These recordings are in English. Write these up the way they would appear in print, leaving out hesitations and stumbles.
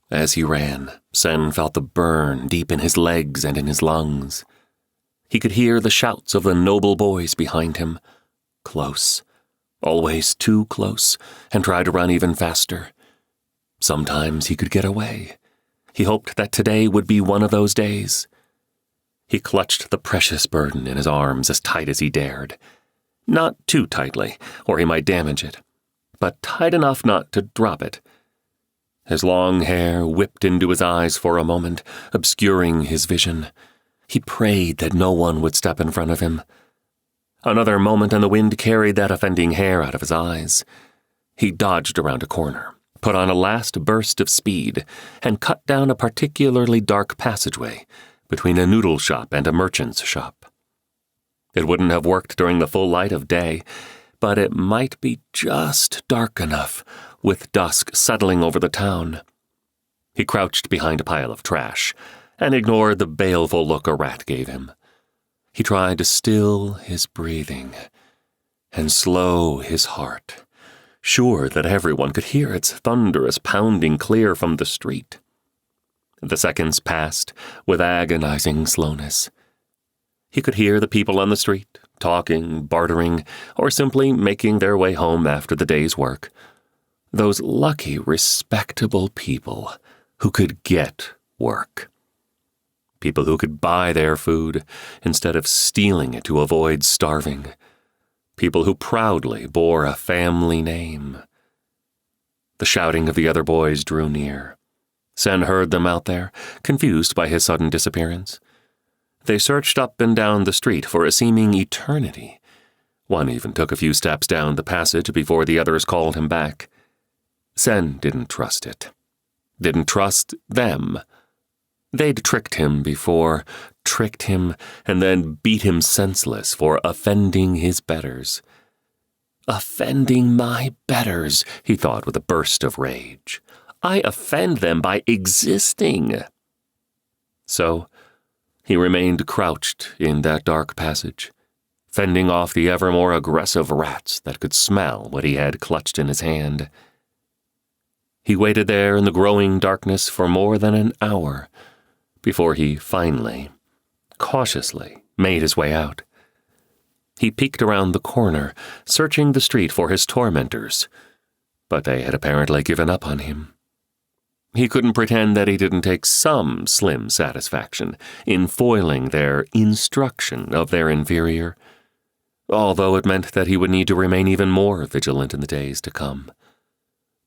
As he ran, Sen felt the burn deep in his legs and in his lungs. He could hear the shouts of the noble boys behind him. Close, always too close, and try to run even faster. Sometimes he could get away. He hoped that today would be one of those days. He clutched the precious burden in his arms as tight as he dared. Not too tightly, or he might damage it, but tight enough not to drop it. His long hair whipped into his eyes for a moment, obscuring his vision. He prayed that no one would step in front of him. Another moment and the wind carried that offending hair out of his eyes. He dodged around a corner, put on a last burst of speed, and cut down a particularly dark passageway between a noodle shop and a merchant's shop. It wouldn't have worked during the full light of day, but it might be just dark enough, with dusk settling over the town. He crouched behind a pile of trash and ignored the baleful look a rat gave him. He tried to still his breathing and slow his heart, sure that everyone could hear its thunderous pounding clear from the street. The seconds passed with agonizing slowness. He could hear the people on the street, talking, bartering, or simply making their way home after the day's work. Those lucky, respectable people who could get work. People who could buy their food instead of stealing it to avoid starving. People who proudly bore a family name. The shouting of the other boys drew near. Sen heard them out there, confused by his sudden disappearance. They searched up and down the street for a seeming eternity. One even took a few steps down the passage before the others called him back. Sen didn't trust it. Didn't trust them. They'd tricked him before, tricked him, and then beat him senseless for offending his betters. Offending my betters, he thought with a burst of rage. I offend them by existing. So he remained crouched in that dark passage, fending off the ever more aggressive rats that could smell what he had clutched in his hand. He waited there in the growing darkness for more than an hour before he finally, cautiously, made his way out. He peeked around the corner, searching the street for his tormentors, but they had apparently given up on him. He couldn't pretend that he didn't take some slim satisfaction in foiling their instruction of their inferior, although it meant that he would need to remain even more vigilant in the days to come.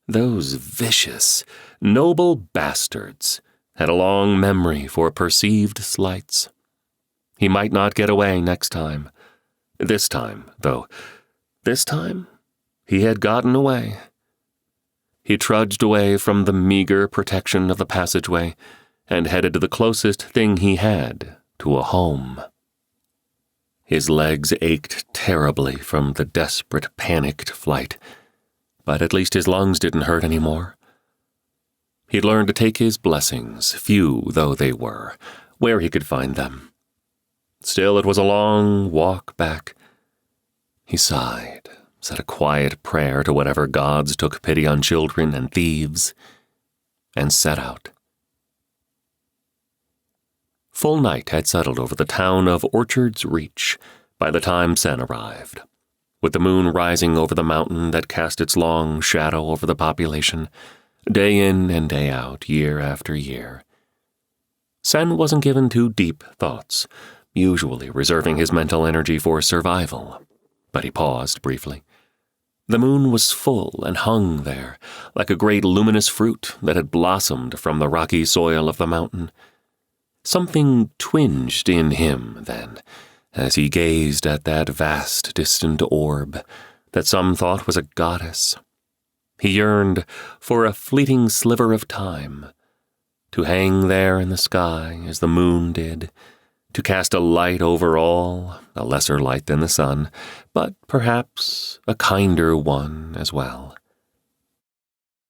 Those vicious, noble bastards had a long memory for perceived slights. He might not get away next time. This time, though, he had gotten away. He trudged away from the meager protection of the passageway and headed to the closest thing he had to a home. His legs ached terribly from the desperate, panicked flight, but at least his lungs didn't hurt anymore. He'd learned to take his blessings, few though they were, where he could find them. Still, it was a long walk back. He sighed, said a quiet prayer to whatever gods took pity on children and thieves, and set out. Full night had settled over the town of Orchard's Reach by the time Sen arrived, with the moon rising over the mountain that cast its long shadow over the population, day in and day out, year after year. Sen wasn't given to deep thoughts, usually reserving his mental energy for survival, but he paused briefly. The moon was full and hung there, like a great luminous fruit that had blossomed from the rocky soil of the mountain. Something twinged in him, then, as he gazed at that vast, distant orb that some thought was a goddess. He yearned for a fleeting sliver of time, to hang there in the sky as the moon did, to cast a light over all, a lesser light than the sun, but perhaps a kinder one as well.